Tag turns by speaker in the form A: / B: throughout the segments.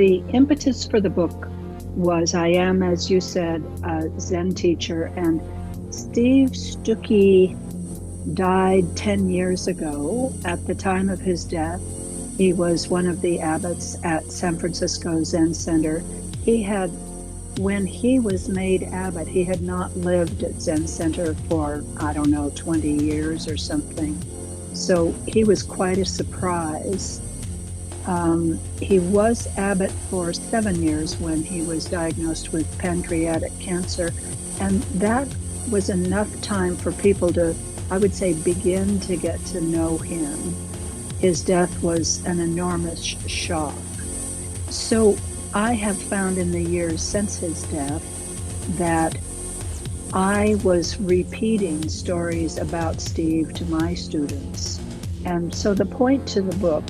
A: The impetus for the book was I am, as you said, a Zen teacher, and Steve Stücky died 10 years ago. At the time of his death, he was one of the abbots at San Francisco Zen Center. When he was made abbot, he had not lived at Zen Center for, 20 years or something. So he was quite a surprise. He was abbot for 7 years when he was diagnosed with pancreatic cancer. And that was enough time for people to, I would say, begin to get to know him. His death was an enormous shock. So I have found in the years since his death that I was repeating stories about Steve to my students. And so the point to the book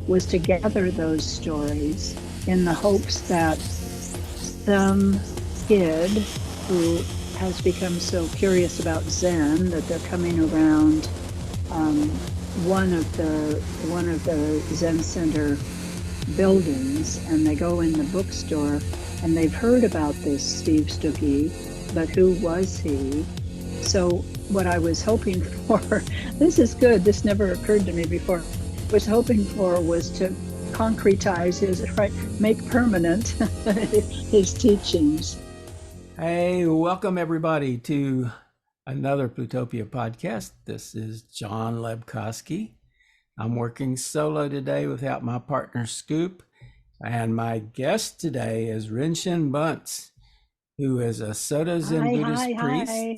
A: was to gather those stories in the hopes that some kid who has become so curious about Zen that they're coming around one of the Zen Center buildings, and they go in the bookstore and they've heard about this Steve Stücky, but who was he? So what I was hoping for, this is good, this never occurred to me before, was hoping for was to concretize make permanent his teachings.
B: Hey, welcome everybody to another Plutopia podcast. This is John Lebkowski. I'm working solo today without my partner Scoop, and my guest today is Renshin Bunce, who is a Soto Zen Buddhist Priest.
A: Hi.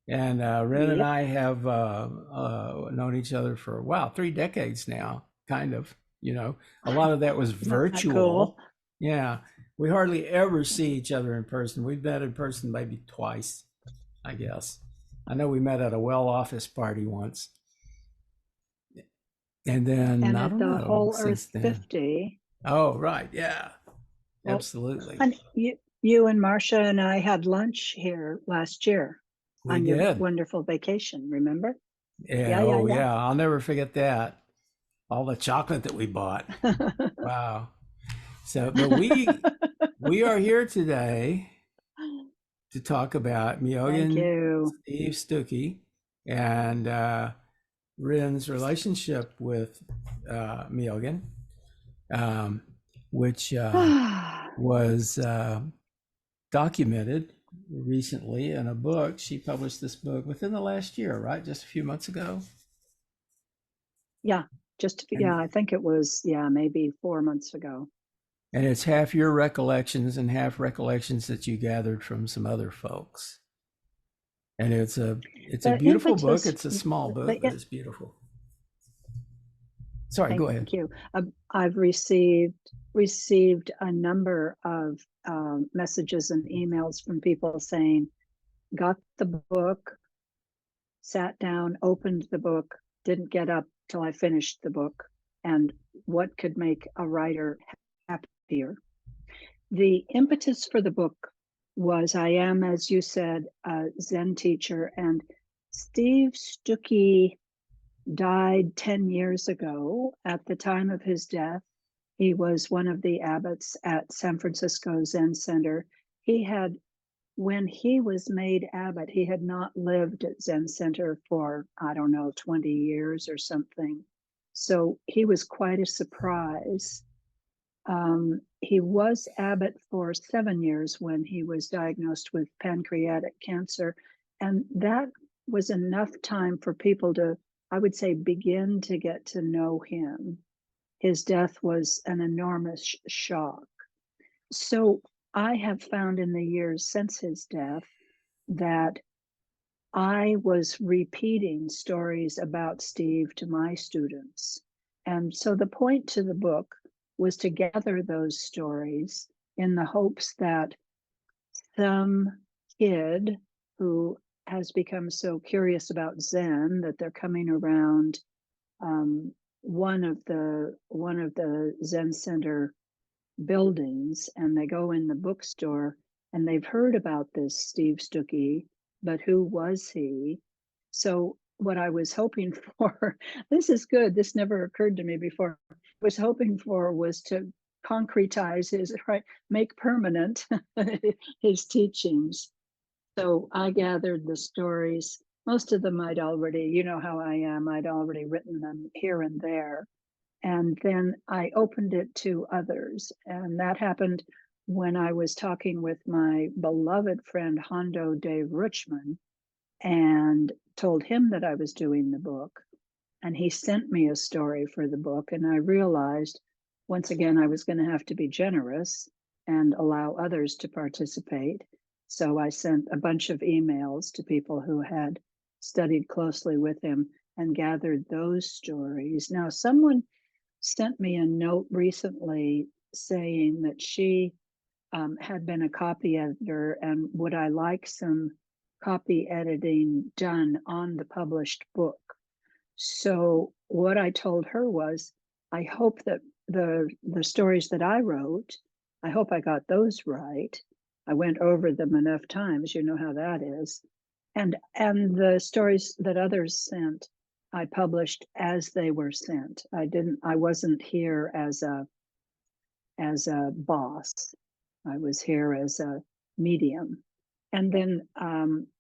B: And Ren and I have known each other for, 3 decades now, kind of, A lot of that was virtual.
A: Cool.
B: Yeah, we hardly ever see each other in person. We've met in person maybe twice, I guess. I know we met at a office party once. And then,
A: and
B: I
A: at
B: don't
A: the
B: know,
A: Whole
B: since
A: Earth
B: then.
A: 50.
B: Oh, right, yeah,
A: Well,
B: absolutely.
A: And you and Marcia and I had lunch here last year
B: We
A: on your
B: did.
A: wonderful vacation, remember?
B: Yeah, yeah, I'll never forget that. All the chocolate that we bought. Wow. So, but we are here today to talk about
A: Thank
B: Myogen
A: you.
B: Steve Stücky and Ren's relationship with Myogen, which was documented recently in a book. She published this book within the last year, right? Just a few months ago.
A: Yeah, I think it was, maybe 4 months ago.
B: And it's half your recollections and half recollections that you gathered from some other folks. And it's a beautiful book. It's a small book, but it's beautiful. Sorry, go ahead.
A: Thank you. I've received a number of messages and emails from people saying, got the book, sat down, opened the book, didn't get up till I finished the book, and what could make a writer happier. The impetus for the book was I am, as you said, a Zen teacher, and Steve Stücky died 10 years ago. At the time of his death, he was one of the abbots at San Francisco Zen Center. When he was made abbot, he had not lived at Zen Center for, 20 years or something. So he was quite a surprise. He was abbot for 7 years when he was diagnosed with pancreatic cancer. And that was enough time for people to, I would say, begin to get to know him. His death was an enormous shock. So I have found in the years since his death that I was repeating stories about Steve to my students. And so the point to the book was to gather those stories in the hopes that some kid who has become so curious about Zen that they're coming around one of the Zen Center buildings, and they go in the bookstore and they've heard about this Steve Stücky, but who was he? So what I was hoping for, this is good, this never occurred to me before, was hoping for was to concretize his, right, make permanent his teachings. So I gathered the stories. Most of them I'd already, you know how I am, I'd already written them here and there. And then I opened it to others. And that happened when I was talking with my beloved friend Hondo Dave Richman and told him that I was doing the book. And he sent me a story for the book. And I realized once again, I was going to have to be generous and allow others to participate. So I sent a bunch of emails to people who had studied closely with him and gathered those stories. Now, someone sent me a note recently saying that she had been a copy editor and would I like some copy editing done on the published book. So what I told her was, I hope that the stories that I wrote, I hope I got those right. I went over them enough times, you know how that is. And the stories that others sent, I published as they were sent. I wasn't here as a boss. I was here as a medium. And then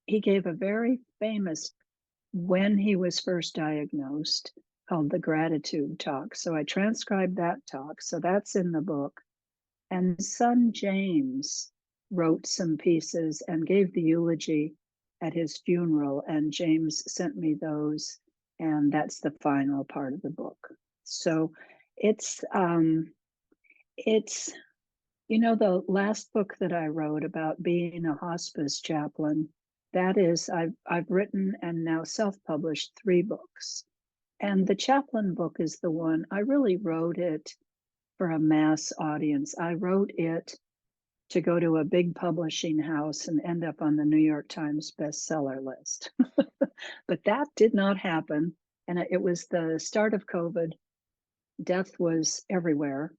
A: he gave a very famous, when he was first diagnosed, called the gratitude talk. So I transcribed that talk. So that's in the book. And son James wrote some pieces and gave the eulogy at his funeral. And James sent me those. And that's the final part of the book. So it's you know, the last book that I wrote about being a hospice chaplain, that is, I've written and now self-published 3 books. And the chaplain book is the one, I really wrote it for a mass audience. I wrote it to go to a big publishing house and end up on the New York Times bestseller list. But that did not happen. And it was the start of COVID. Death was everywhere.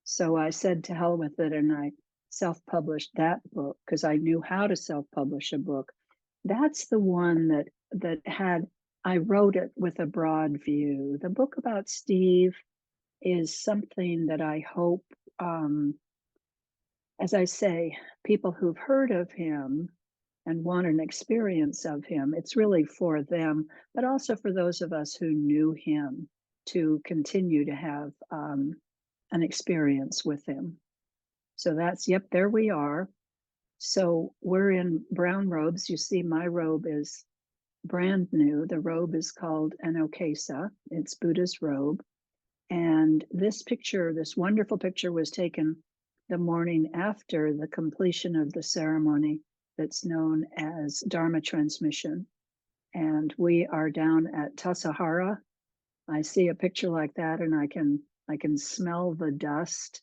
A: So I said to hell with it, and I self-published that book because I knew how to self-publish a book. That's the one that had, I wrote it with a broad view. The book about Steve is something that I hope, as I say, people who've heard of him and want an experience of him, it's really for them, but also for those of us who knew him to continue to have an experience with him. So that's, yep, there we are. So we're in brown robes. You see my robe is brand new. The robe is called an okesa. It's Buddha's robe. And this picture, this wonderful picture, was taken the morning after the completion of the ceremony that's known as Dharma transmission. And we are down at Tassajara. I see a picture like that and I can smell the dust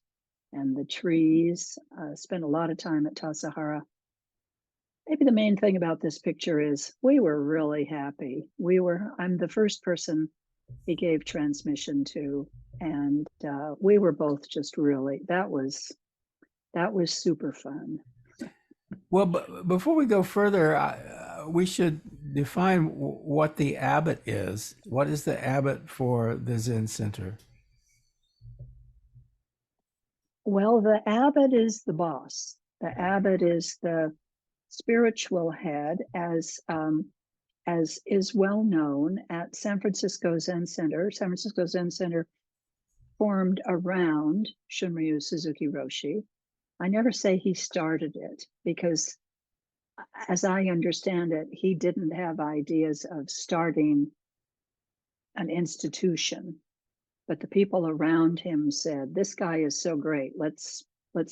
A: and the trees. Spent a lot of time at Tassajara. Maybe the main thing about this picture is we were really happy. I'm the first person he gave transmission to, and we were both just really, that was super fun.
B: Well, before we go further, we should define what the abbot is. What is the abbot for the Zen Center?
A: Well, the abbot is the boss. The abbot is the spiritual head, as is well known at San Francisco Zen Center. San Francisco Zen Center formed around Shunryu Suzuki Roshi. I never say he started it because, as I understand it, he didn't have ideas of starting an institution, but the people around him said, this guy is so great, let's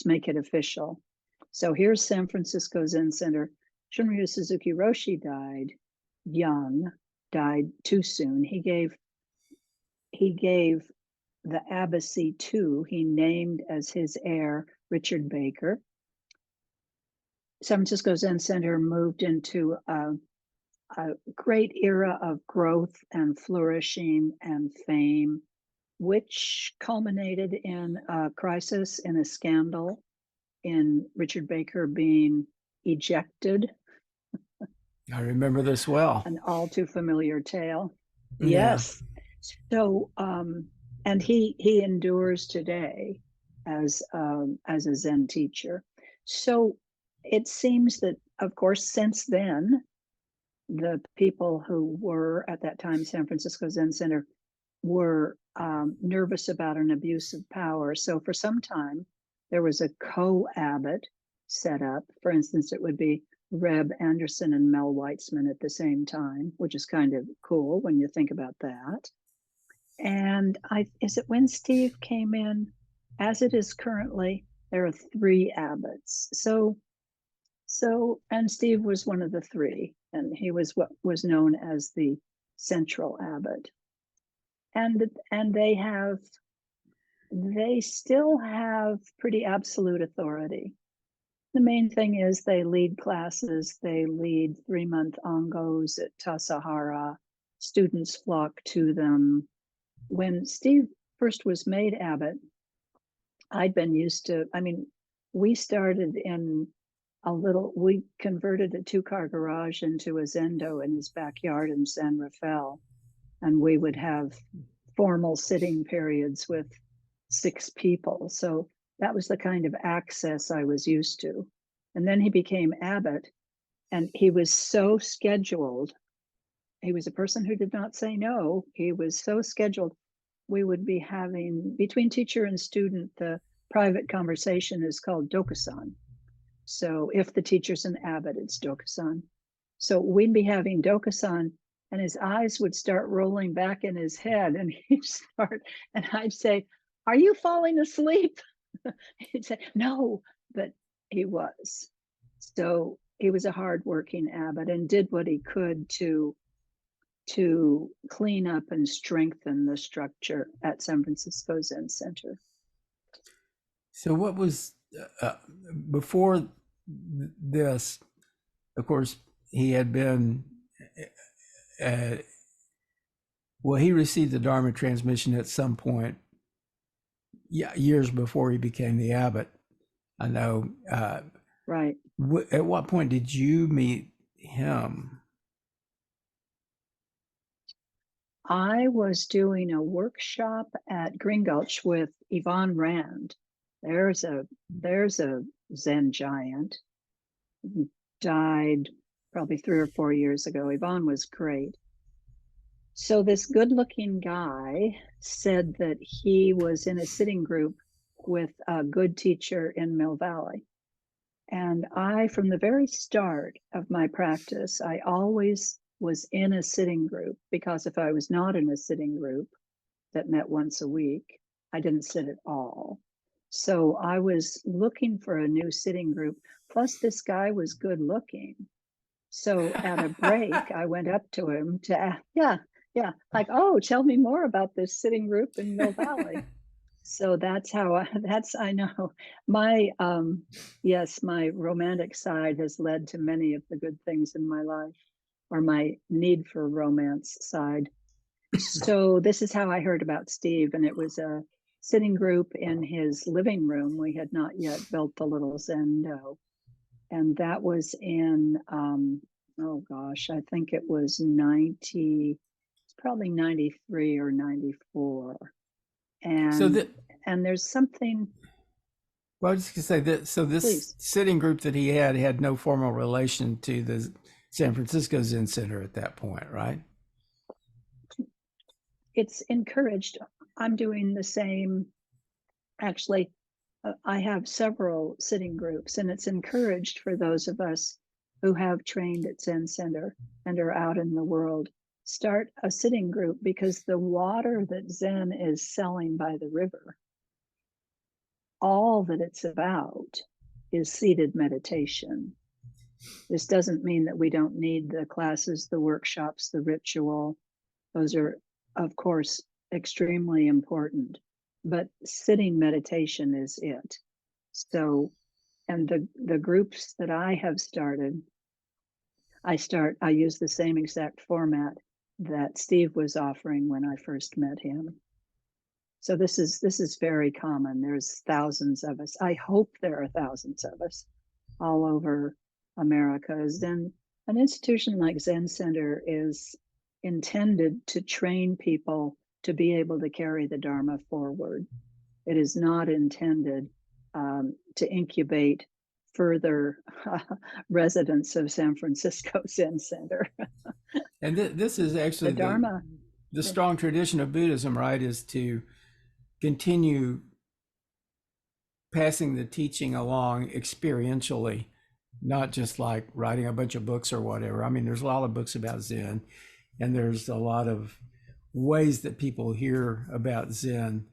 A: make it official. So here's San Francisco Zen Center. Shunryu Suzuki Roshi died young, died too soon. He gave the abbacy he named as his heir Richard Baker. San Francisco Zen Center moved into a great era of growth and flourishing and fame, which culminated in a crisis, in a scandal, in Richard Baker being ejected.
B: I remember this well.
A: An all too familiar tale.
B: Yeah.
A: Yes. So, and he endures today. as a Zen teacher. So it seems that, of course, since then, the people who were at that time San Francisco Zen Center were nervous about an abuse of power. So for some time, there was a co-abbot set up. For instance, it would be Reb Anderson and Mel Weitzman at the same time, which is kind of cool when you think about that. And is it when Steve came in? As it is currently, there are 3 abbots. And Steve was one of the 3, and he was what was known as the central abbot. And they still have pretty absolute authority. The main thing is they lead classes, they lead 3-month ongos at Tassajara. Students flock to them. When Steve first was made abbot, I'd been used to, we started in we converted a 2-car garage into a Zendo in his backyard in San Rafael. And we would have formal sitting periods with 6 people. So that was the kind of access I was used to. And then he became abbot, and he was so scheduled. He was a person who did not say no. He was so scheduled. We would be having, between teacher and student, the private conversation is called dokusan. So if the teacher's an abbot, it's dokusan. So we'd be having dokusan, and his eyes would start rolling back in his head, and and I'd say, "Are you falling asleep?" He'd say, "No," but he was. So he was a hardworking abbot and did what he could to clean up and strengthen the structure at San Francisco Zen Center.
B: So what was before this? Of course, he had been. Well, he received the Dharma transmission at some point, years before he became the abbot. I know.
A: Right.
B: At what point did you meet him?
A: I was doing a workshop at Green Gulch with Yvonne Rand. There's a Zen giant. Died probably 3 or 4 years ago. Yvonne was great. So this good-looking guy said that he was in a sitting group with a good teacher in Mill Valley. And from the very start of my practice, I always was in a sitting group, because if I was not in a sitting group that met once a week, I didn't sit at all. So I was looking for a new sitting group. Plus, this guy was good looking. So at a break, I went up to him to ask, like, "Oh, tell me more about this sitting group in Mill Valley." So I know my, my romantic side has led to many of the good things in my life, or my need for romance side. So this is how I heard about Steve, and it was a sitting group in his living room. We had not yet built the little Zendo. And that was in, I think it was probably 93 or 94. And there's something.
B: Well, I was just going to say that. So this sitting group that he had no formal relation to the San Francisco Zen Center at that point, right?
A: It's encouraged. I'm doing the same. Actually, I have several sitting groups, and it's encouraged for those of us who have trained at Zen Center and are out in the world. Start a sitting group, because the water that Zen is selling by the river, all that it's about is seated meditation. This doesn't mean that we don't need the classes, the workshops, the ritual. Those are, of course, extremely important, but sitting meditation is it. So, and the groups that I have started, I use the same exact format that Steve was offering when I first met him. So this is very common. There's thousands of us. I hope there are thousands of us all over America. Zen, an institution like Zen Center is intended to train people to be able to carry the Dharma forward. It is not intended to incubate further residents of San Francisco Zen Center.
B: And this is actually
A: The Dharma.
B: the strong tradition of Buddhism, right? Is to continue passing the teaching along experientially, not just like writing a bunch of books or whatever. I mean, there's a lot of books about Zen, and there's a lot of ways that people hear about Zen,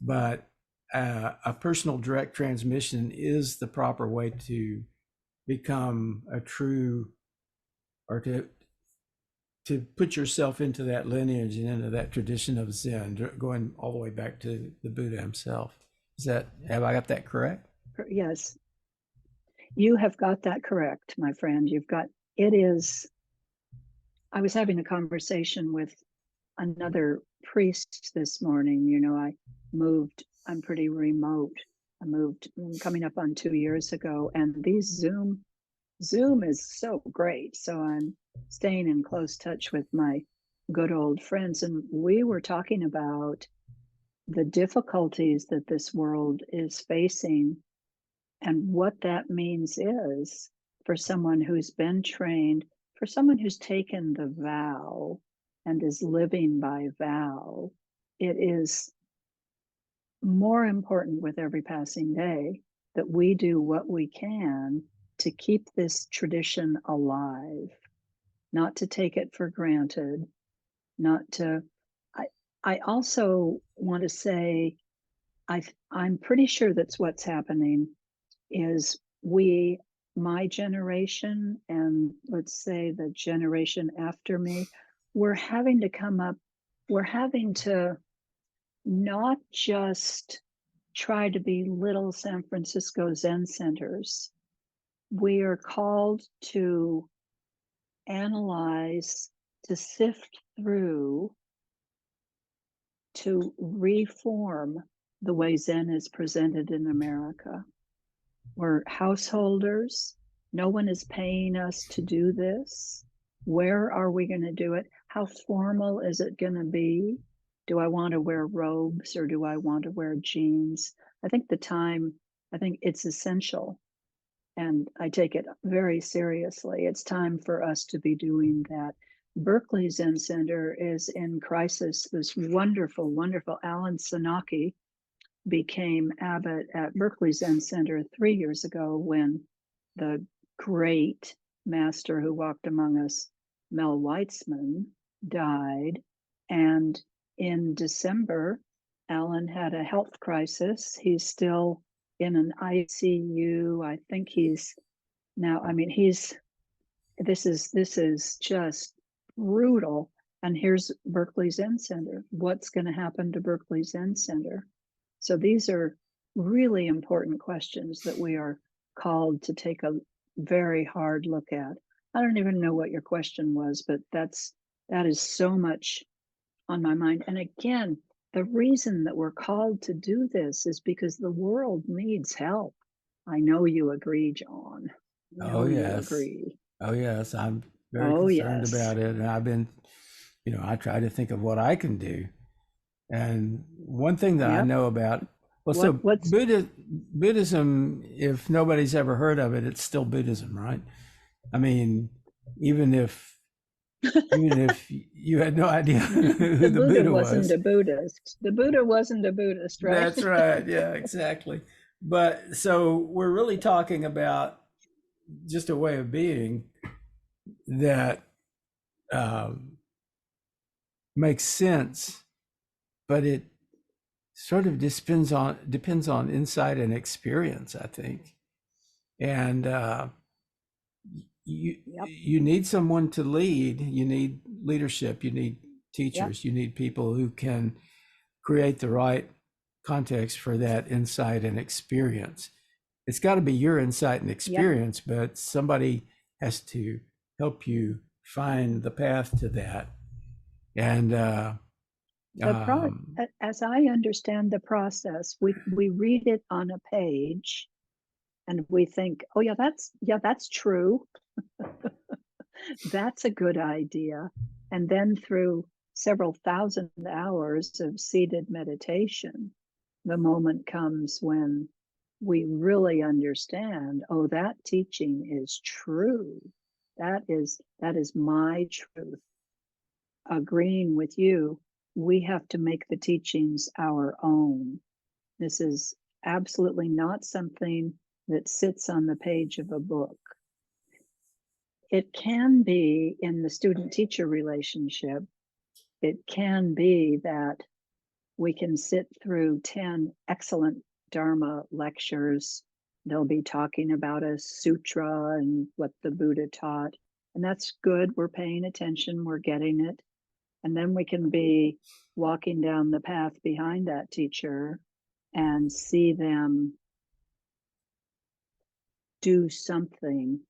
B: but a personal direct transmission is the proper way to become a true, or to put yourself into that lineage and into that tradition of Zen, going all the way back to the Buddha himself. Have I got that correct?
A: Yes, you have got that correct, my friend. It is. I was having a conversation with another priest this morning. I'm pretty remote. I'm coming up on 2 years ago, and these Zoom is so great. So I'm staying in close touch with my good old friends. And we were talking about the difficulties that this world is facing and what that means is for someone who's been trained, for someone who's taken the vow and is living by vow. It is more important with every passing day that we do what we can to keep this tradition alive, not to take it for granted, not to. I also want to say, I'm pretty sure that's what's happening is my generation, and let's say the generation after me, we're having to not just try to be little San Francisco Zen centers. We are called to analyze, to sift through, to reform the way Zen is presented in America. We're householders. No one is paying us to do this. Where are we going to do it? How formal is it going to be? Do I want to wear robes or do I want to wear jeans? I think it's essential, and I take it very seriously. It's time for us to be doing that. Berkeley Zen Center is in crisis. This wonderful, wonderful Alan Sanaki became abbot at Berkeley Zen Center 3 years ago when the great master who walked among us, Mel Weitzman, died. And in December, Alan had a health crisis. He's still in an ICU. I think he's now, this is just brutal. And here's Berkeley Zen Center. What's going to happen to Berkeley Zen Center? So these are really important questions that we are called to take a very hard look at. I don't even know what your question was, but that is so much on my mind. And again, the reason that we're called to do this is because the world needs help. I know you agree, John.
B: Oh, yes.
A: You agree.
B: Oh, yes. I'm very concerned about it. And I've been, I try to think of what I can do. And one thing that I know about, Buddhism, if nobody's ever heard of it, it's still Buddhism, right? I mean, even if you had no idea who the Buddha
A: wasn't a Buddhist. The Buddha wasn't a Buddhist, right?
B: That's right. Yeah, exactly. But so we're really talking about just a way of being that makes sense, but it sort of depends on insight and experience, I think. And you need someone to lead. You need leadership. You need teachers. You need people who can create the right context for that insight and experience. It's got to be your insight and experience, but somebody has to help you find the path to that. And
A: as I understand the process, we read it on a page and we think, oh yeah, that's true. That's a good idea. And then through several thousand hours of seated meditation, the moment comes when we really understand, oh, that teaching is true. That is my truth. Agreeing with you, we have to make the teachings our own. This is absolutely not something that sits on the page of a book. It can be in the student-teacher relationship. It can be that we can sit through 10 excellent Dharma lectures. They'll be talking about a sutra and what the Buddha taught. And that's good. We're paying attention. We're getting it. And then we can be walking down the path behind that teacher and see them do something.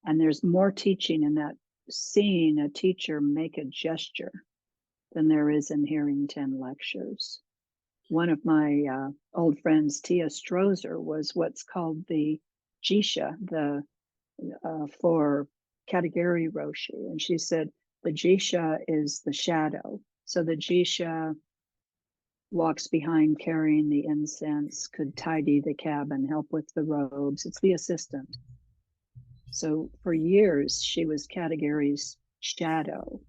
A: And there's more teaching in that, seeing a teacher make a gesture, than there is in hearing 10 lectures. One of my old friends, Tia Strozer, was what's called the Jisha, for Katagiri Roshi. And she said the Jisha is the shadow. So the Jisha walks behind carrying the incense, could tidy the cabin, help with the robes. It's the assistant. So for years, she was Katagiri's shadow.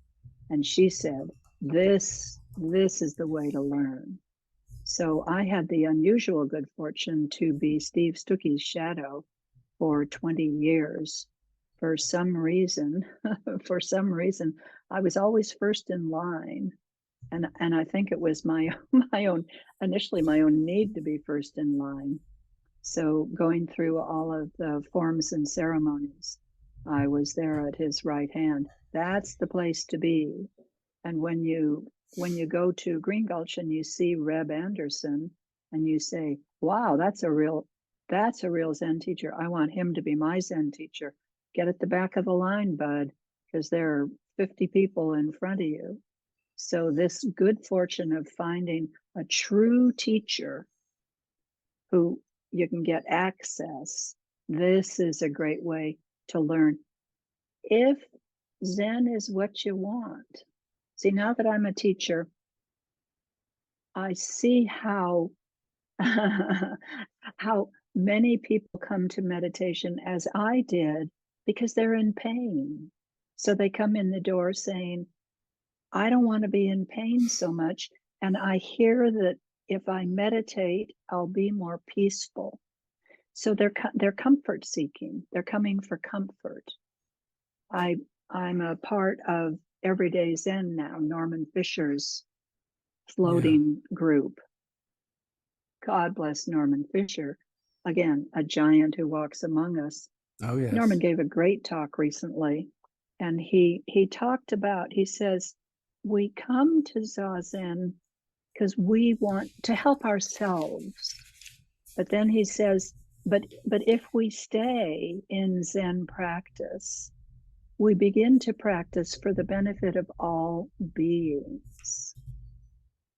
A: And she said, this is the way to learn. So I had the unusual good fortune to be Steve Stücky's shadow for 20 years. For some reason, I was always first in line. And I think it was my own, initially my own need to be first in line. So going through all of the forms and ceremonies, I was there at his right hand. That's the place to be. And when you go to Green Gulch and you see Reb Anderson and you say, wow, that's a real Zen teacher. I want him to be my Zen teacher. Get at the back of the line, bud, because there are 50 people in front of you. So this good fortune of finding a true teacher who you can get access, this is a great way to learn. If Zen is what you want. See, now that I'm a teacher, I see how how many people come to meditation as I did because they're in pain. So they come in the door saying, I don't want to be in pain so much. And I hear that if I meditate, I'll be more peaceful. So they're comfort seeking. They're coming for comfort. I'm a part of Everyday Zen now, Norman Fisher's floating group. God bless Norman Fisher. Again, a giant who walks among us.
B: Oh, yes.
A: Norman gave a great talk recently, and he talked about, he says, we come to Zazen because we want to help ourselves. But then he says, but if we stay in Zen practice, we begin to practice for the benefit of all beings.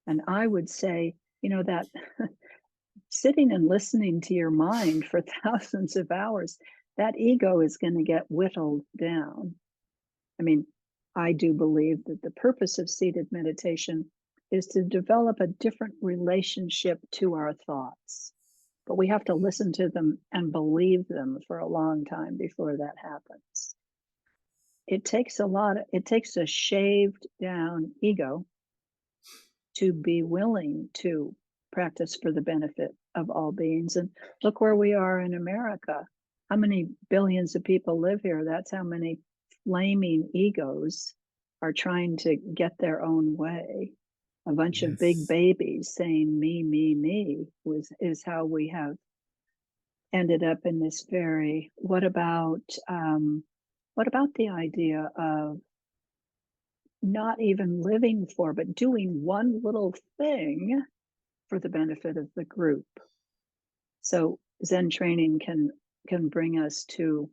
A: And I would say, that sitting and listening to your mind for thousands of hours, that ego is going to get whittled down. I mean, I do believe that the purpose of seated meditation is to develop a different relationship to our thoughts. But we have to listen to them and believe them for a long time before that happens. It takes a shaved down ego to be willing to practice for the benefit of all beings. And look where we are in America. How many billions of people live here? That's how many flaming egos are trying to get their own way. A bunch of big babies saying me is how we have ended up in this very, what about the idea of not even living for, but doing one little thing for the benefit of the group? So Zen training can bring us to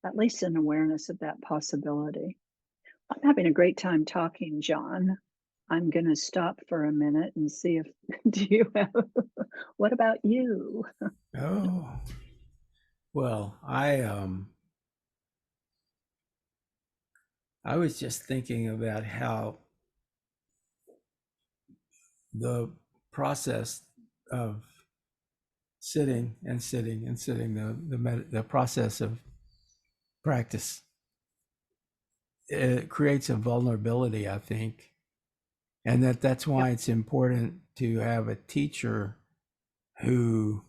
A: at least an awareness of that possibility. I'm having a great time talking, John. I'm going to stop for a minute and see if, do you have, what about you?
B: Oh, well, I was just thinking about how the process of sitting and sitting and sitting, the process of practice, it creates a vulnerability, I think, and that's why it's important to have a teacher who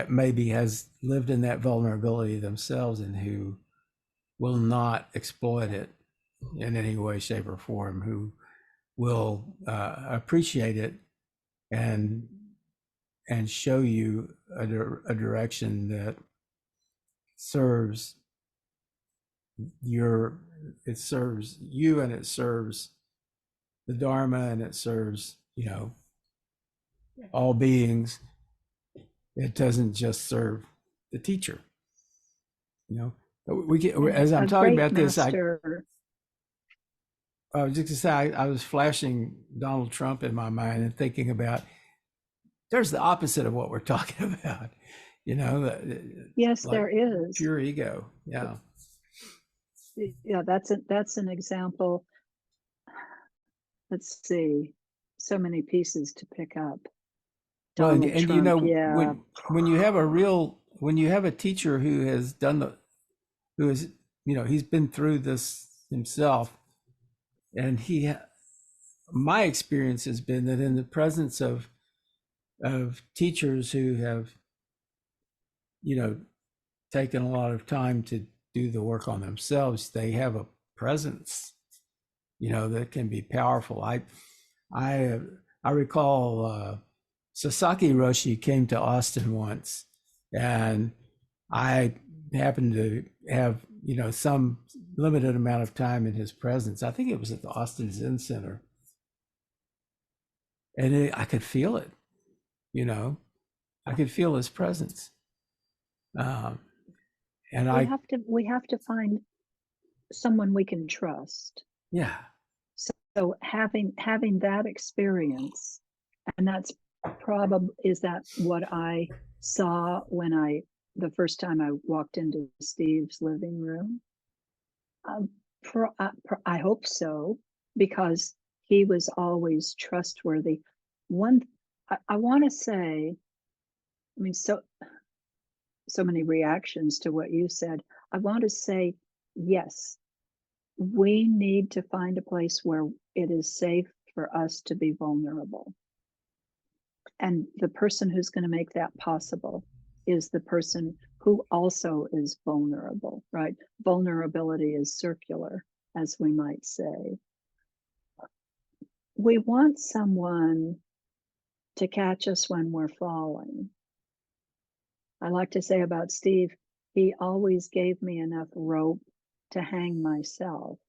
B: maybe has lived in that vulnerability themselves and who will not exploit it in any way, shape, or form, who will appreciate it and show you a direction that serves it serves you, and it serves the Dharma, and it serves, all beings. It doesn't just serve the teacher. We get, as I'm talking about this, I was just to say, I was flashing Donald Trump in my mind and thinking about, there's the opposite of what we're talking about,
A: yes,
B: like
A: there is
B: pure ego. Yeah.
A: That's an example. Let's see, so many pieces to pick up.
B: Donald Trump,
A: yeah.
B: when you have a teacher who has he's been through this himself, and my experience has been that in the presence of teachers who have taken a lot of time to do the work on themselves, they have a presence that can be powerful. I recall Sasaki Roshi came to Austin once, and I happened to have some limited amount of time in his presence. I think it was at the Austin Zen Center, and I could feel it. I could feel his presence. And
A: we have to find someone we can trust.
B: Yeah.
A: So having that experience, and that's is that what I saw when the first time I walked into Steve's living room? I hope so, because he was always trustworthy. I want to say, I mean, so many reactions to what you said. I want to say, yes, we need to find a place where it is safe for us to be vulnerable. And the person who's going to make that possible is the person who also is vulnerable, right? Vulnerability is circular, as we might say. We want someone to catch us when we're falling. I like to say about Steve, he always gave me enough rope to hang myself,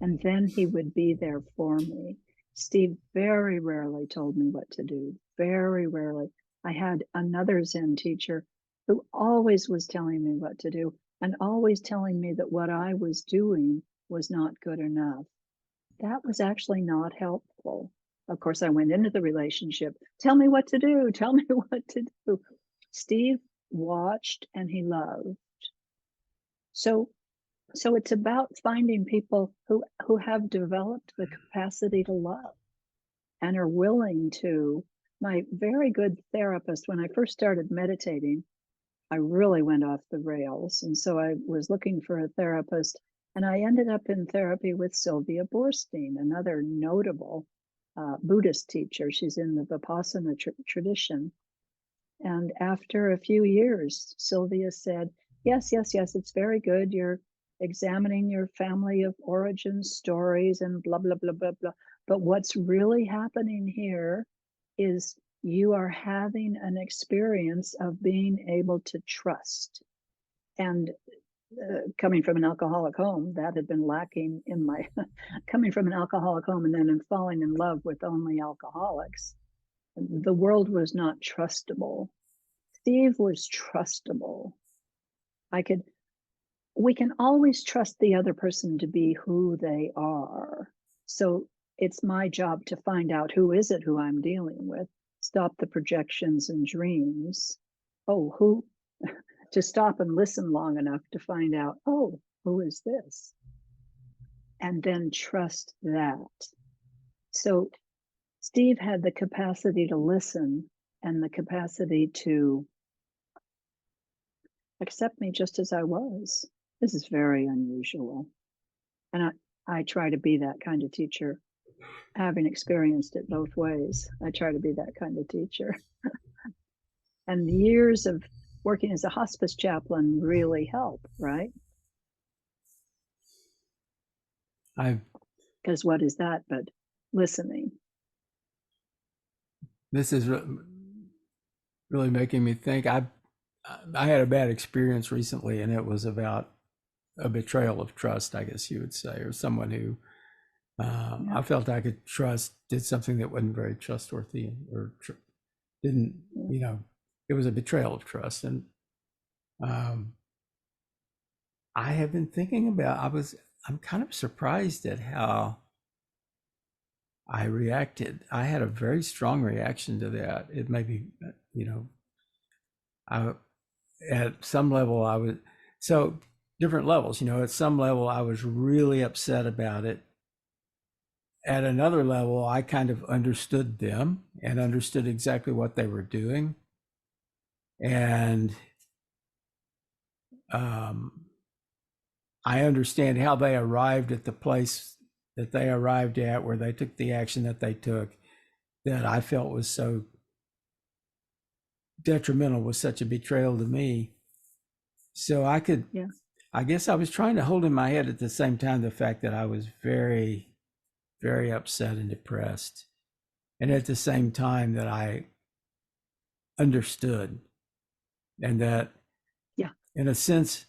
A: and then he would be there for me. Steve very rarely told me what to do, very rarely. I had another Zen teacher who always was telling me what to do, and always telling me that what I was doing was not good enough. That was actually not helpful. Of course, I went into the relationship, tell me what to do, tell me what to do. Steve watched and he loved. So it's about finding people who have developed the capacity to love and are willing to. My very good therapist, when I first started meditating, I really went off the rails. And so I was looking for a therapist, and I ended up in therapy with Sylvia Boorstein, another notable Buddhist teacher. She's in the Vipassana tradition. And after a few years, Sylvia said, yes, it's very good. You're examining your family of origin stories and blah, blah, blah, blah, blah. But what's really happening here is you are having an experience of being able to trust. And coming from an alcoholic home, that had been lacking in my, coming from an alcoholic home and then falling in love with only alcoholics. The world was not trustable. Steve was trustable. We can always trust the other person to be who they are. So it's my job to find out who I'm dealing with, stop the projections and dreams. To stop and listen long enough to find out, who is this? And then trust that. So Steve had the capacity to listen and the capacity to accept me just as I was. This is very unusual. And I try to be that kind of teacher. Having experienced it both ways, I try to be that kind of teacher. And the years of working as a hospice chaplain really help, right? Because what is that but listening?
B: This is really making me think. I had a bad experience recently, and it was about a betrayal of trust, I guess you would say, or someone who I felt I could trust did something that wasn't very trustworthy, or didn't, it was a betrayal of trust. And I have been thinking about, I'm kind of surprised at how I reacted. I had a very strong reaction to that. It may be, at some level I was, so different levels, at some level I was really upset about it. At another level, I kind of understood them and understood exactly what they were doing. And I understand how they arrived at the place that they arrived at, where they took the action that they took, that I felt was so detrimental, was such a betrayal to me. So I guess I was trying to hold in my head at the same time the fact that I was very, very upset and depressed. And at the same time that I understood, and that, in a sense,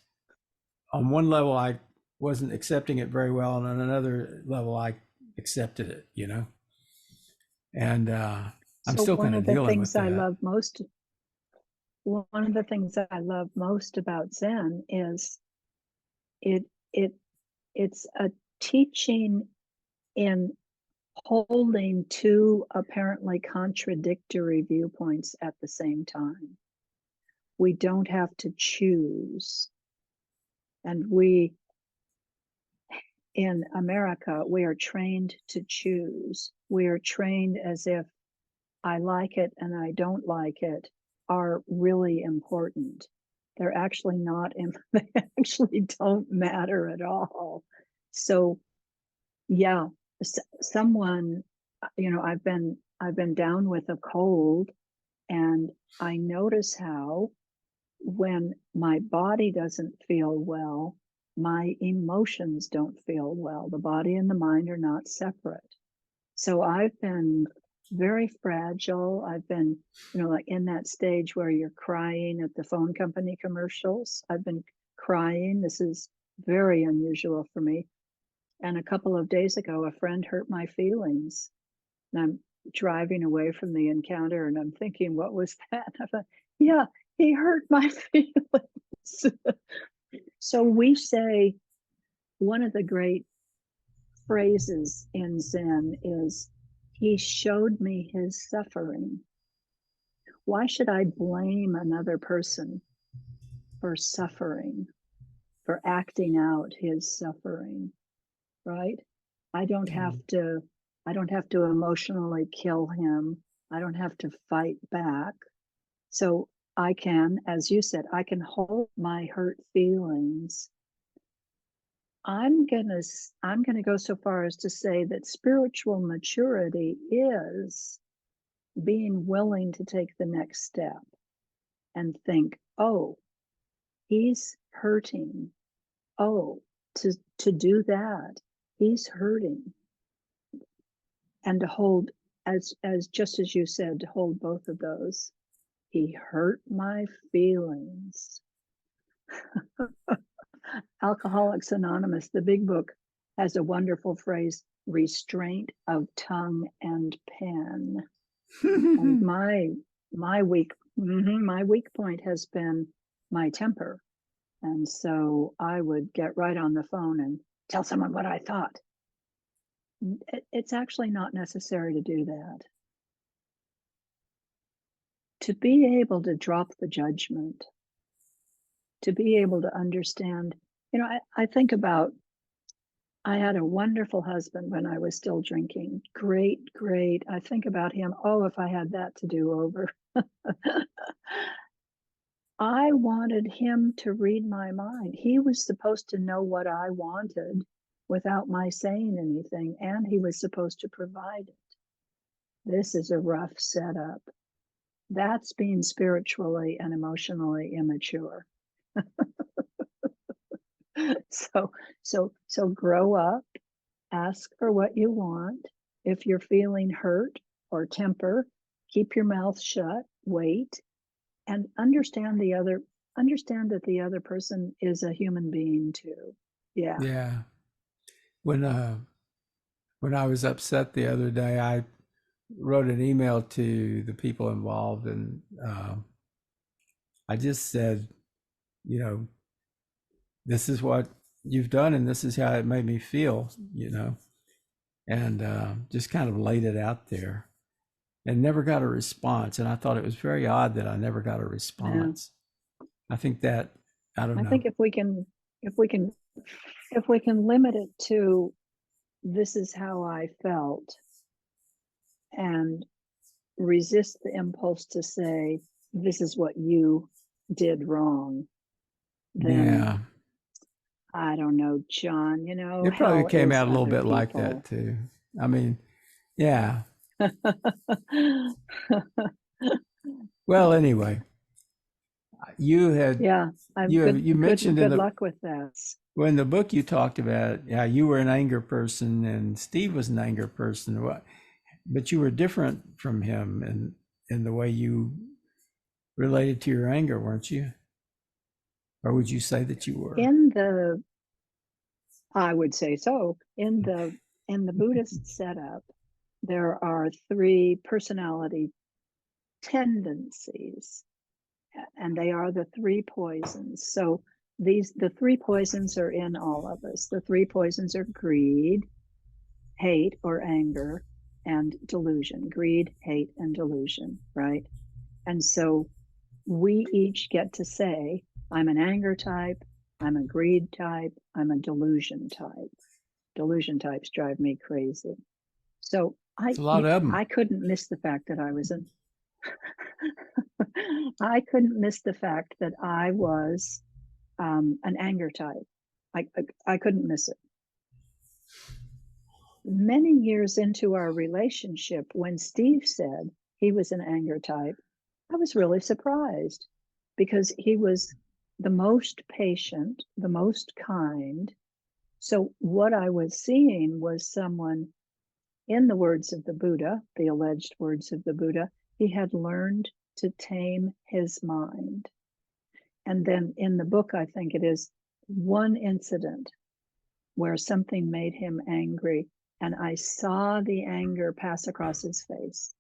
B: on one level, I wasn't accepting it very well, and on another level, I accepted it, And I'm still kind of dealing with that.
A: One of the things I love most about Zen is it's a teaching in holding two apparently contradictory viewpoints at the same time. We don't have to choose. And we, in America, we are trained to choose. We are trained as if I like it and I don't like it are really important. They're actually not, they actually don't matter at all. So yeah, someone, I've been down with a cold, and I notice how when my body doesn't feel well, my emotions don't feel well. The body and the mind are not separate. So I've been very fragile. I've been, like in that stage where you're crying at the phone company commercials. I've been crying. This is very unusual for me. And a couple of days ago, a friend hurt my feelings. And I'm driving away from the encounter, and I'm thinking, what was that? I thought, yeah, he hurt my feelings. So we say, one of the great phrases in Zen is, he showed me his suffering. Why should I blame another person for suffering, for acting out his suffering, right? I don't have to emotionally kill him. I don't have to fight back. So I can, as you said, I can hold my hurt feelings. I'm gonna go so far as to say that spiritual maturity is being willing to take the next step and think, oh, he's hurting. Oh, to do that, he's hurting. And to hold, as just as you said, to hold both of those. He hurt my feelings. Alcoholics Anonymous, the big book, has a wonderful phrase, restraint of tongue and pen. And my weak point has been my temper. And so I would get right on the phone and tell someone what I thought. It's actually not necessary to do that. To be able to drop the judgment, to be able to understand, I think about I had a wonderful husband when I was still drinking. Great, great. I think about him. Oh, if I had that to do over. I wanted him to read my mind. He was supposed to know what I wanted without my saying anything, and he was supposed to provide it. This is a rough setup. That's being spiritually and emotionally immature. So grow up, ask for what you want. If you're feeling hurt or temper, keep your mouth shut, wait, and understand that the other person is a human being too. Yeah.
B: Yeah. When I was upset the other day, I wrote an email to the people involved, and I just said, you know, this is what you've done, and this is how it made me feel, and just kind of laid it out there, and never got a response. And I thought it was very odd that I never got a response. Yeah. I think that I don't know.
A: I think if we can limit it to this is how I felt, and resist the impulse to say this is what you did wrong, then
B: yeah.
A: I don't know, John,
B: it probably came out a little bit like that too. I mean, yeah. Well, anyway, you had you mentioned
A: good luck with that.
B: Well, in the book you talked about you were an anger person and Steve was an anger person. But you were different from him in the way you related to your anger, weren't you? Or would you say that you were?
A: I would say so. In the Buddhist setup, there are 3 personality tendencies, and they are the 3 poisons. So the 3 poisons are in all of us. The 3 poisons are greed, hate or anger, and delusion. Greed, hate, and delusion, right? And so we each get to say, I'm an anger type, I'm a greed type, I'm a delusion type. Delusion types drive me crazy. So
B: a lot of them.
A: I couldn't miss the fact that I was I couldn't miss the fact that I was an anger type. I couldn't miss it. Many years into our relationship, when Steve said he was an anger type, I was really surprised because he was the most patient, the most kind. So what I was seeing was someone, in the words of the Buddha, the alleged words of the Buddha, he had learned to tame his mind. And then in the book, I think it is one incident where something made him angry, and I saw the anger pass across his face.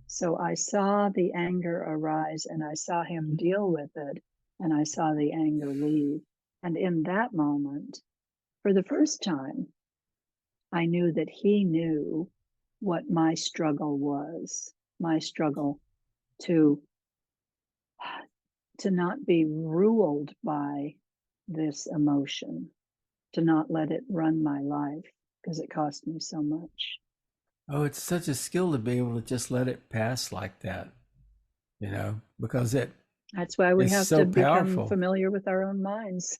A: So I saw the anger arise, and I saw him deal with it, and I saw the anger leave. And in that moment, for the first time, I knew that he knew what my struggle was, my struggle to not be ruled by this emotion, to not let it run my life, because it cost me so much.
B: Oh, it's such a skill to be able to just let it pass like that, because
A: that's why we have to
B: powerful.
A: Become familiar with our own minds.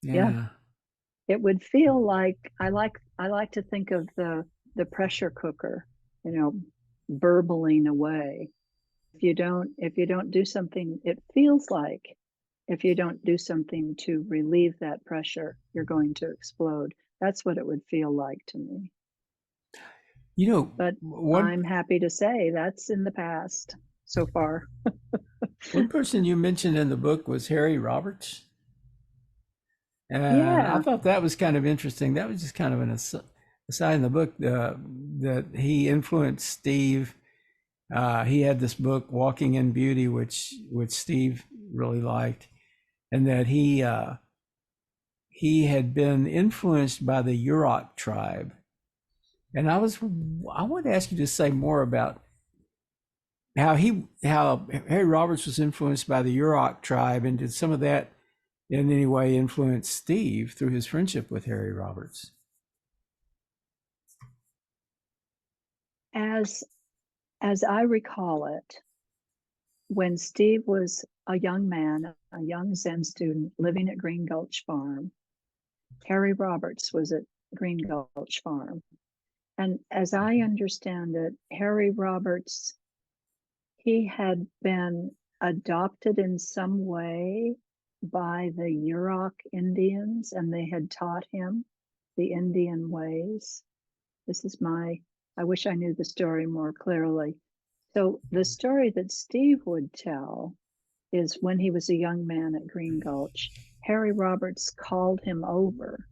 B: Yeah.
A: It would feel like I like to think of the pressure cooker, burbling away. If you don't do something, it feels like if you don't do something to relieve that pressure, you're going to explode. That's what it would feel like to me. But I'm happy to say that's in the past so far.
B: One person you mentioned in the book was Harry Roberts. I thought that was kind of interesting. That was just kind of an aside in the book that he influenced Steve. He had this book, Walking in Beauty, which Steve really liked, and that he had been influenced by the Yurok tribe. And I want to ask you to say more about how Harry Roberts was influenced by the Yurok tribe, and did some of that in any way influence Steve through his friendship with Harry Roberts?
A: as I recall it, when Steve was a young man, a young Zen student living at Green Gulch Farm, Harry Roberts was at Green Gulch Farm. And as I understand it, Harry Roberts, he had been adopted in some way by the Yurok Indians, and they had taught him the Indian ways. This is I wish I knew the story more clearly. So the story that Steve would tell is when he was a young man at Green Gulch, Harry Roberts called him over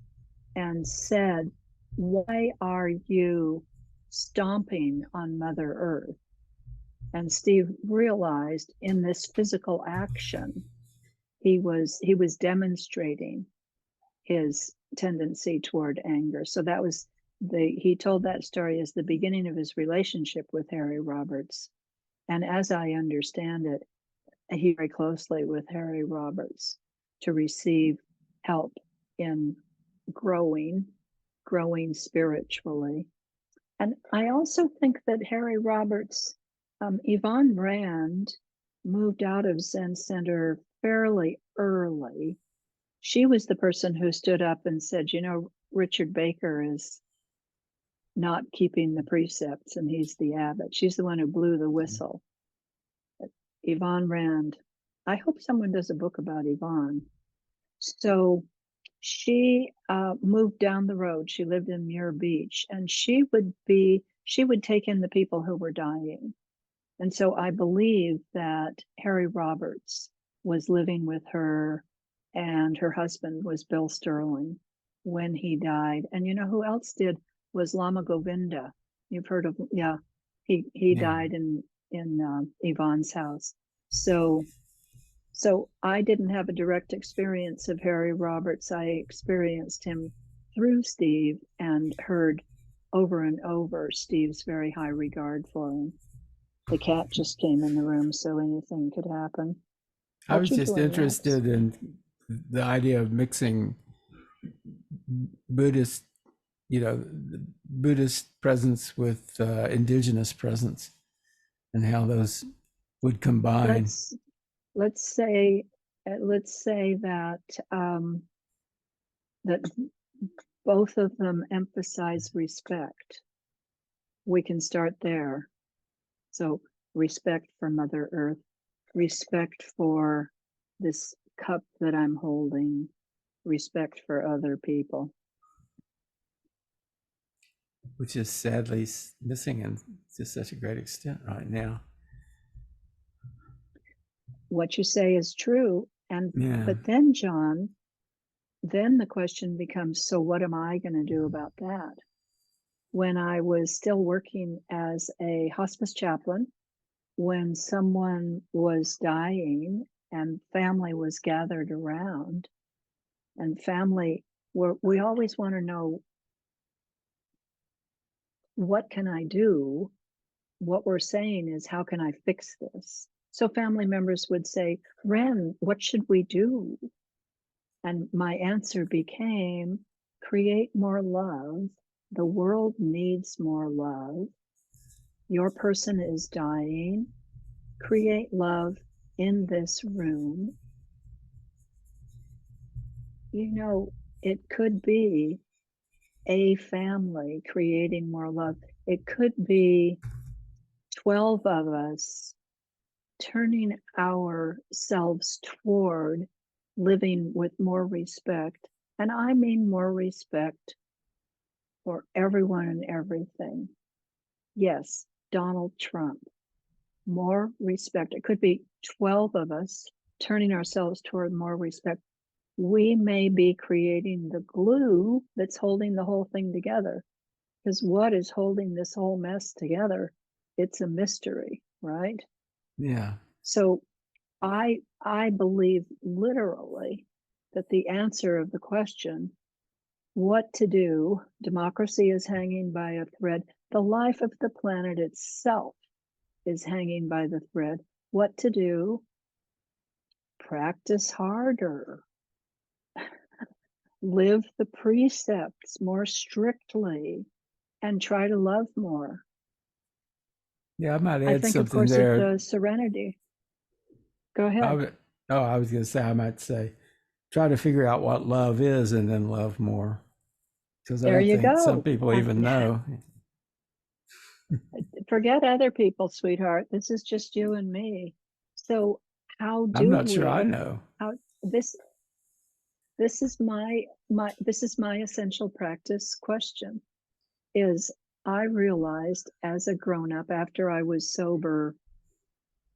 A: and said, "Why are you stomping on Mother Earth?" And Steve realized in this physical action, he was demonstrating his tendency toward anger. So that was he told that story as the beginning of his relationship with Harry Roberts. And as I understand it, he very closely with Harry Roberts to receive help in growing spiritually. And I also think that Harry Roberts, Yvonne Rand moved out of Zen Center fairly early. She was the person who stood up and said, Richard Baker is not keeping the precepts and he's the abbot. She's the one who blew the whistle. Yvonne Rand. I hope someone does a book about Yvonne. So she moved down the road. She lived in Muir Beach, and she would take in the people who were dying. And so I believe that Harry Roberts was living with her, and her husband was Bill Sterling when he died. And you know who else did was Lama Govinda. You've heard of, yeah, he died in Yvonne's house. So I didn't have a direct experience of Harry Roberts. I experienced him through Steve and heard over and over Steve's very high regard for him. The cat just came in the room, so anything could happen.
B: I was just interested in the idea of mixing Buddhist, Buddhist presence with indigenous presence, and how those would combine.
A: Let's say that that both of them emphasize respect. We can start there. So respect for Mother Earth, respect for this cup that I'm holding, respect for other people.
B: Which is sadly missing and to such a great extent right now.
A: What you say is true. But then, John, then the question becomes, so what am I going to do about that? When I was still working as a hospice chaplain, when someone was dying and family was gathered around, and family, we always want to know, what can I do? What we're saying is, how can I fix this? So family members would say, Ren, what should we do? And my answer became, create more love. The world needs more love. Your person is dying. Create love in this room. It could be a family creating more love. It could be 12 of us turning ourselves toward living with more respect. And I mean more respect for everyone and everything. Yes, Donald Trump, more respect. It could be 12 of us turning ourselves toward more respect. We may be creating the glue that's holding the whole thing together. Because what is holding this whole mess together? It's a mystery, right?
B: Yeah.
A: So I believe literally that the answer of the question, what to do, democracy is hanging by a thread. The life of the planet itself is hanging by the thread. What to do? Practice harder. Live the precepts more strictly and try to love more.
B: Yeah, I might
A: I
B: add
A: think, of
B: something
A: course,
B: there.
A: the serenity. Go
B: I
A: ahead.
B: would, oh, I was going to say, I might say, try to figure out what love is and then love more. Because I
A: There
B: don't
A: you
B: think some
A: go.
B: people even know.
A: Forget other people, sweetheart. This is just you and me. So how
B: I'm
A: do
B: not sure I
A: we,
B: know.
A: how this is my essential practice question is I realized as a grown-up after I was sober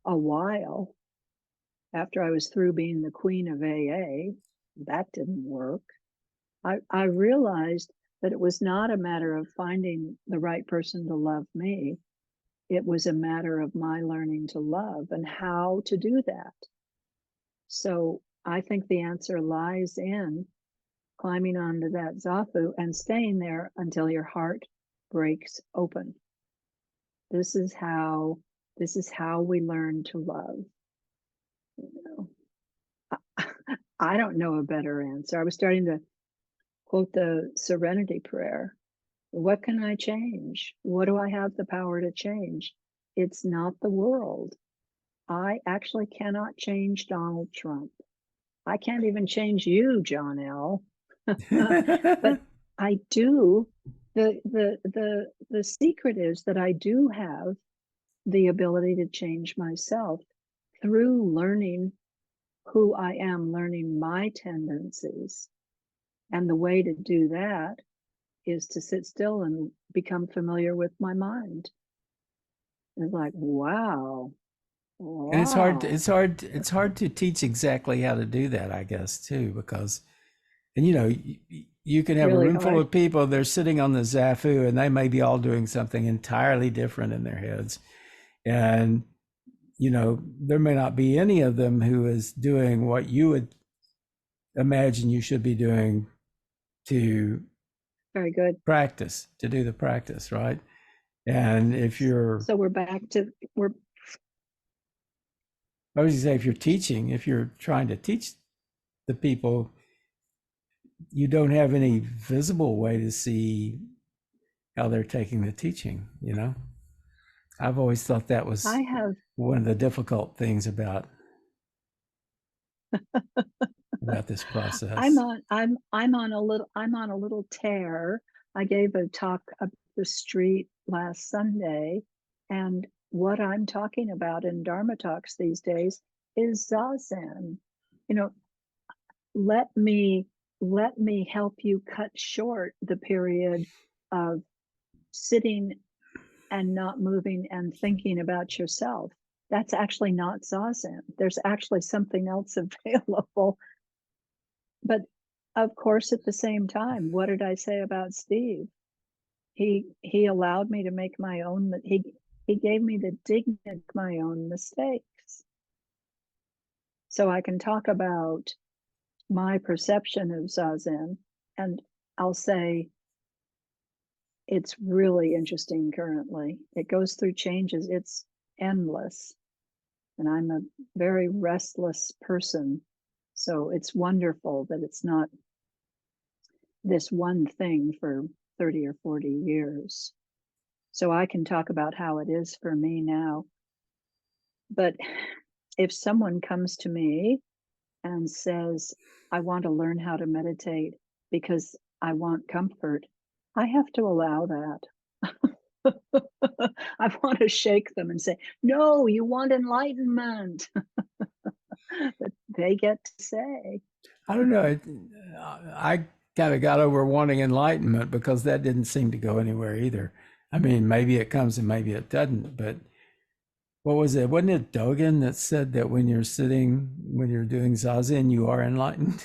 A: a while, after I was through being the queen of AA, that didn't work. I realized that it was not a matter of finding the right person to love me. It was a matter of my learning to love and how to do that. So I think the answer lies in climbing onto that zafu and staying there until your heart breaks open. This is how we learn to love. You know, I don't know a better answer. I was starting to quote the serenity prayer. What can I change? What do I have the power to change? It's not the world. I actually cannot change Donald Trump. I can't even change you, John L. But I do. The secret is that I do have the ability to change myself through learning who I am, learning my tendencies. And the way to do that is to sit still and become familiar with my mind. It's like, wow,
B: And
A: wow.
B: it's hard to teach exactly how to do that, I guess, too, because, and you can have a
A: Really
B: room full
A: hard.
B: of people, they're sitting on the zafu and they may be all doing something entirely different in their heads. And, there may not be any of them who is doing what you would imagine you should be doing to
A: Very good.
B: to do the practice, right? And if you're,
A: So we're back to we're
B: I was going to say, if you're trying to teach the people, you don't have any visible way to see how they're taking the teaching, I've always thought that was
A: I have
B: one of the difficult things about this process.
A: I'm on a little tear. I gave a talk up the street last Sunday, and what I'm talking about in Dharma talks these days is Zazen. You know, let me help you cut short the period of sitting and not moving and thinking about yourself. That's actually not Zazen. There's actually something else available. But of course, at the same time, what did I say about Steve? He allowed me to make my own. He gave me the dignity to make my own mistakes, so I can talk about my perception of Zazen, and I'll say it's really interesting currently. It goes through changes. It's endless, and I'm a very restless person, so it's wonderful that it's not this one thing for 30 or 40 years. So I can talk about how it is for me now. But if someone comes to me and says, I want to learn how to meditate because I want comfort, I have to allow that. I want to shake them and say, no, you want enlightenment. But they get to say.
B: I don't know. I kind of got over wanting enlightenment because that didn't seem to go anywhere either. I mean, maybe it comes and maybe it doesn't, but what was it? Wasn't it Dogen that said that when you're doing Zazen, you are enlightened?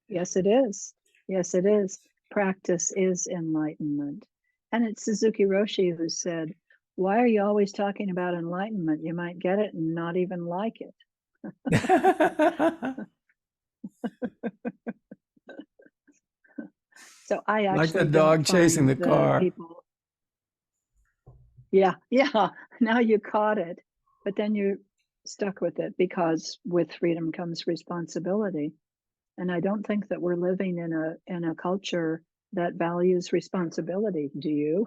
A: Yes, it is. Yes, it is. Practice is enlightenment. And it's Suzuki Roshi who said, why are you always talking about enlightenment? You might get it and not even like it. So I
B: Like the
A: actually don't
B: dog chasing
A: find
B: the
A: the
B: car.
A: people. Yeah, yeah. Now you caught it, but then you're stuck with it because with freedom comes responsibility. And I don't think that we're living in a culture that values responsibility. Do you?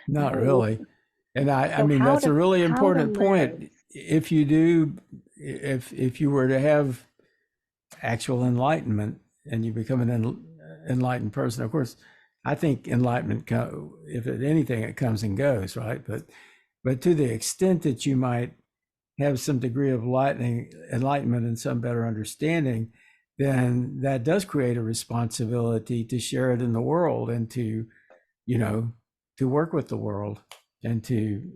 B: Not
A: No.
B: really. And I
A: So
B: mean,
A: how
B: that's a
A: to
B: really
A: how to
B: important
A: live.
B: point. If you do, if you were to have actual enlightenment and you become an enlightened person, of course, I think enlightenment, if it anything, it comes and goes, right? But to the extent that you might have some degree of enlightenment and some better understanding, then that does create a responsibility to share it in the world and to, you know, to work with the world and to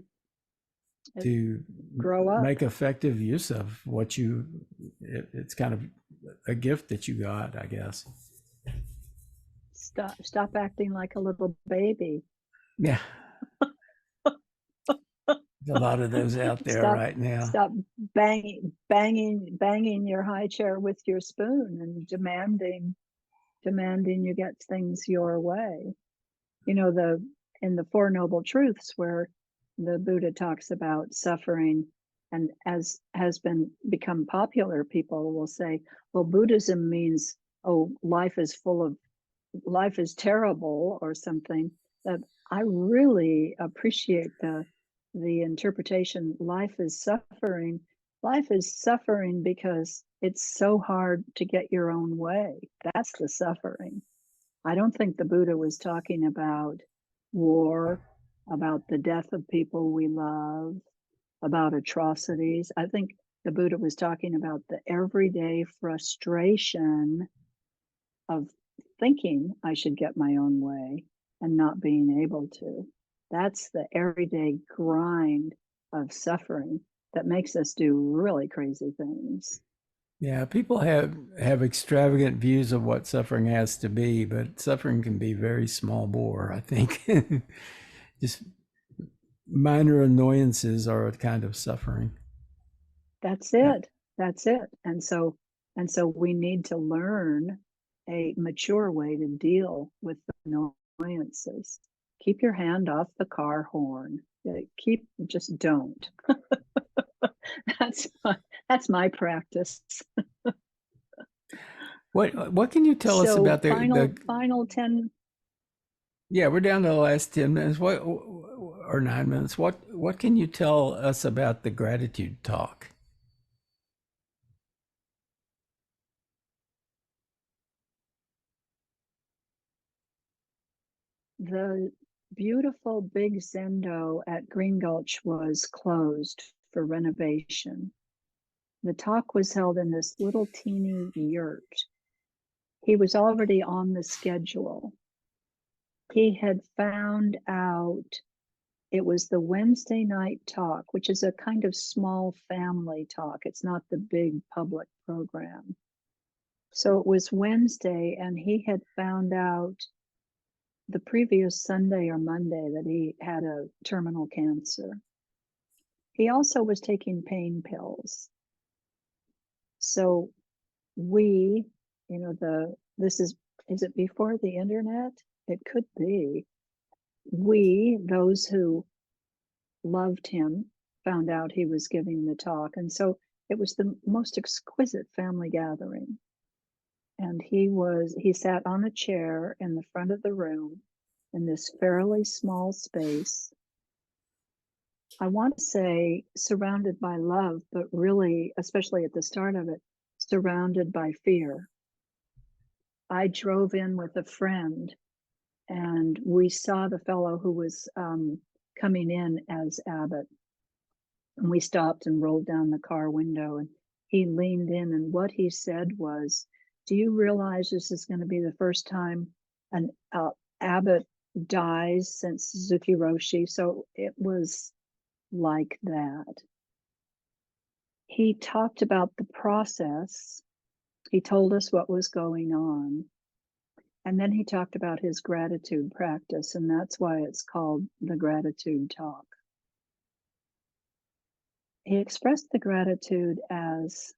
A: Grow up.
B: make effective use of what it's kind of a gift that you got, I guess.
A: Stop acting like a little baby.
B: Yeah. There's a lot of those out there right now.
A: Stop banging your high chair with your spoon and demanding you get things your way. You know, in the Four Noble Truths, where the Buddha talks about suffering, and as has become popular, people will say, well, Buddhism means, oh, life is terrible or something. That I really appreciate the interpretation. Life is suffering. Life is suffering because it's so hard to get your own way. That's the suffering. I don't think the Buddha was talking about war, about the death of people we love, about atrocities. I think the Buddha was talking about the everyday frustration of thinking I should get my own way and not being able to. That's the everyday grind of suffering that makes us do really crazy things.
B: Yeah, people have extravagant views of what suffering has to be, but suffering can be very small bore, I think. Just minor annoyances are a kind of suffering.
A: That's it. That's it. And so we need to learn a mature way to deal with the annoyances. Keep your hand off the car horn. Just don't. That's my practice.
B: What can you tell us
A: So
B: about the
A: final 10?
B: Yeah, we're down to the last 10 minutes. What or 9 minutes? What can you tell us about the gratitude talk?
A: The beautiful big Zendo at Green Gulch was closed for renovation. The talk was held in this little teeny yurt. He was already on the schedule. He had found out it was the Wednesday night talk, which is a kind of small family talk. It's not the big public program. So it was Wednesday, and he had found out the previous Sunday or Monday that he had a terminal cancer. He also was taking pain pills. So we, this is it before the internet? It could be. We, those who loved him, found out he was giving the talk. And so it was the most exquisite family gathering. And he sat on a chair in the front of the room in this fairly small space. I want to say surrounded by love, but really, especially at the start of it, surrounded by fear. I drove in with a friend, and we saw the fellow who was coming in as Abbot. And we stopped and rolled down the car window, and he leaned in, and what he said was, do you realize this is going to be the first time an Abbot dies since Suzuki Roshi? So it was like that. He talked about the process. He told us what was going on. And then he talked about his gratitude practice, and that's why it's called the gratitude talk. He expressed the gratitude as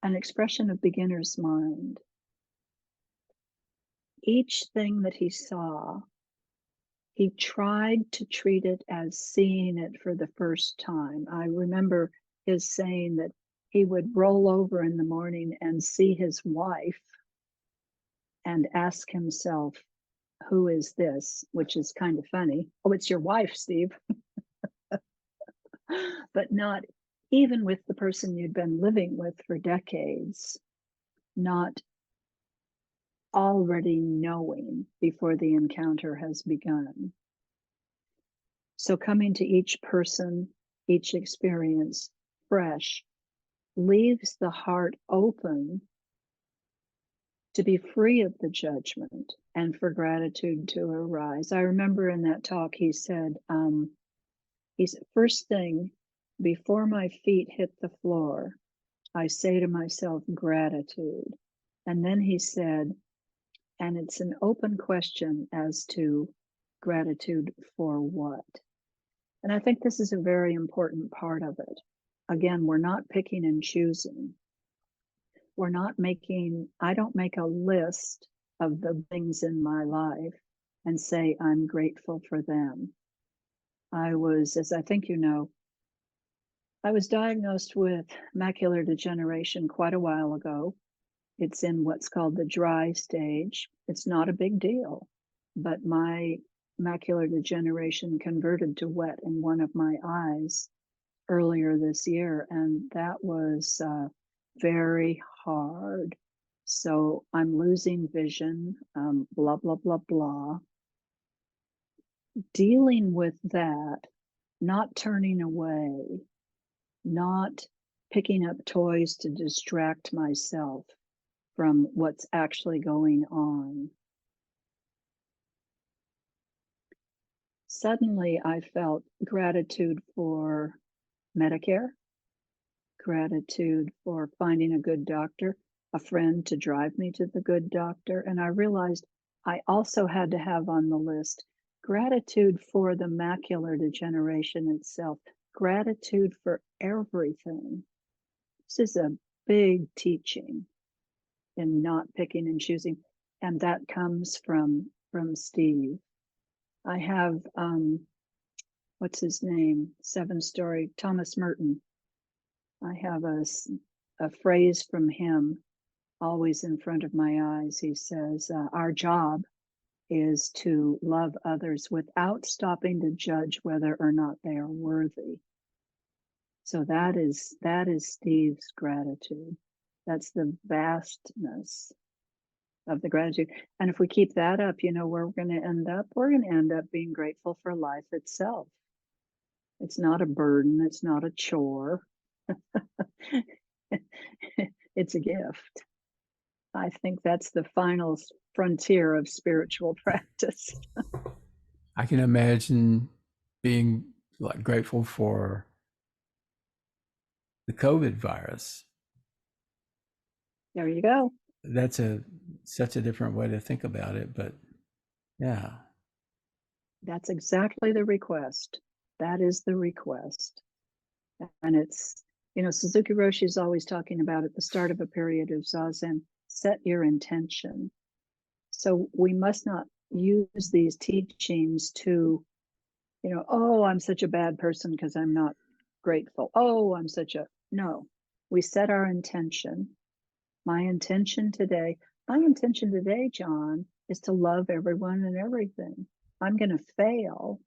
A: an expression of beginner's mind. Each thing that he saw, he tried to treat it as seeing it for the first time. I remember his saying that he would roll over in the morning and see his wife and ask himself, who is this, which is kind of funny. Oh, it's your wife, Steve. But not even with the person you'd been living with for decades, not already knowing before the encounter has begun. So coming to each person, each experience fresh, leaves the heart open to be free of the judgment and for gratitude to arise. I remember in that talk, he said, first thing, before my feet hit the floor, I say to myself, gratitude. And then he said, and it's an open question as to gratitude for what? And I think this is a very important part of it. Again, we're not picking and choosing. I don't make a list of the things in my life and say I'm grateful for them. As I think you know, I was diagnosed with macular degeneration quite a while ago. It's in what's called the dry stage. It's not a big deal, but my macular degeneration converted to wet in one of my eyes earlier this year, and that was very hard. So I'm losing vision, blah, blah, blah, blah. Dealing with that, not turning away, not picking up toys to distract myself from what's actually going on. Suddenly, I felt gratitude for Medicare, gratitude for finding a good doctor, a friend to drive me to the good doctor. And I realized I also had to have on the list gratitude for the macular degeneration itself, gratitude for everything. This is a big teaching in not picking and choosing. And that comes from Steve. I have, what's his name? 7-story, Thomas Merton. I have a phrase from him always in front of my eyes. He says, our job is to love others without stopping to judge whether or not they are worthy. So that is Steve's gratitude. That's the vastness of the gratitude. And if we keep that up, you know where we're going to end up? We're going to end up being grateful for life itself. It's not a burden. It's not a chore. It's a gift. I think that's the final frontier of spiritual practice.
B: I can imagine being like grateful for the COVID virus.
A: There you go.
B: That's such a different way to think about it, but yeah.
A: That's exactly the request. That is the request. And it's, Suzuki Roshi is always talking about at the start of a period of Zazen, set your intention. So we must not use these teachings to, oh, I'm such a bad person because I'm not grateful. Oh, no. We set our intention. My intention today, John, is to love everyone and everything. I'm going to fail,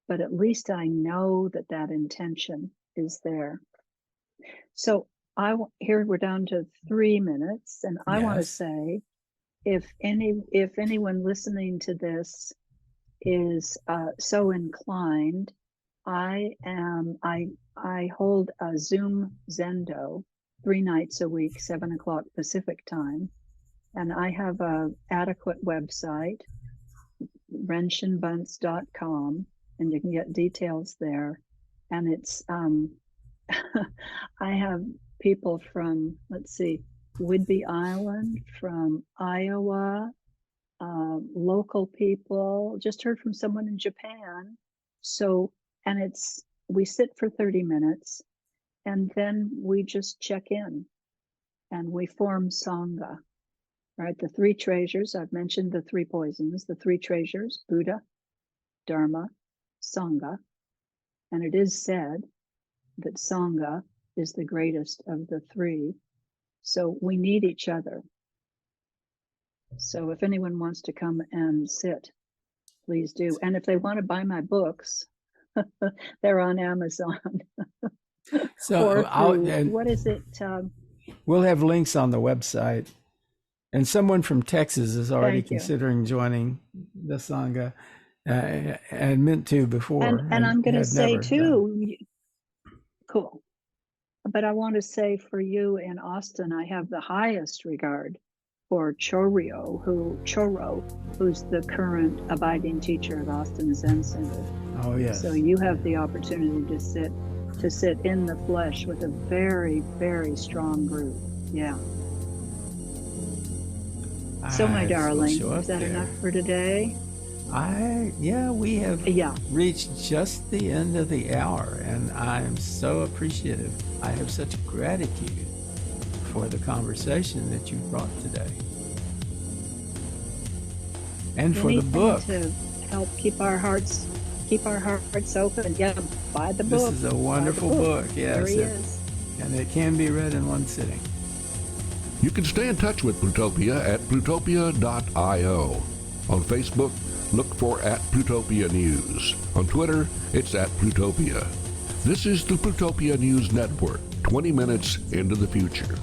A: but at least I know that intention is there. So here we're down to 3 minutes, and I want to say, if anyone listening to this is so inclined, I hold a Zoom Zendo 3 nights a week, 7:00 Pacific time, and I have a adequate website, renshinbunce.com, and you can get details there. And it's I have people from, Whidbey Island, from Iowa, local people, just heard from someone in Japan. So, and we sit for 30 minutes and then we just check in and we form Sangha, right? The 3 treasures, I've mentioned the 3 poisons, the 3 treasures, Buddha, Dharma, Sangha. And it is said that Sangha is the greatest of the 3. So we need each other. So if anyone wants to come and sit, please do. And if they want to buy my books, they're on Amazon.
B: So
A: Or through,
B: and
A: what is it?
B: we'll have links on the website. And someone from Texas is already
A: Thank you.
B: considering joining the Sangha, and meant to before.
A: And I'm going to
B: had
A: say
B: never done.
A: too, cool. But I want to say for you in Austin, I have the highest regard for Choro, who's the current abiding teacher at Austin Zen Center.
B: Oh yes.
A: So you have the opportunity to sit in the flesh with a very, very strong group. Yeah. So my darling, is that enough for today?
B: We have
A: Yeah.
B: reached just the end of the hour, and I am so appreciative. I have such gratitude for the conversation that you brought today. And for the book.
A: To help keep our hearts open. Yeah, buy the book.
B: This is a wonderful book. Yes.
A: There he is.
B: And it can be read in one sitting.
C: You can stay in touch with Plutopia at plutopia.io. On Facebook, look for @Plutopia News. On Twitter, it's @Plutopia. This is the Plutopia News Network, 20 minutes into the future.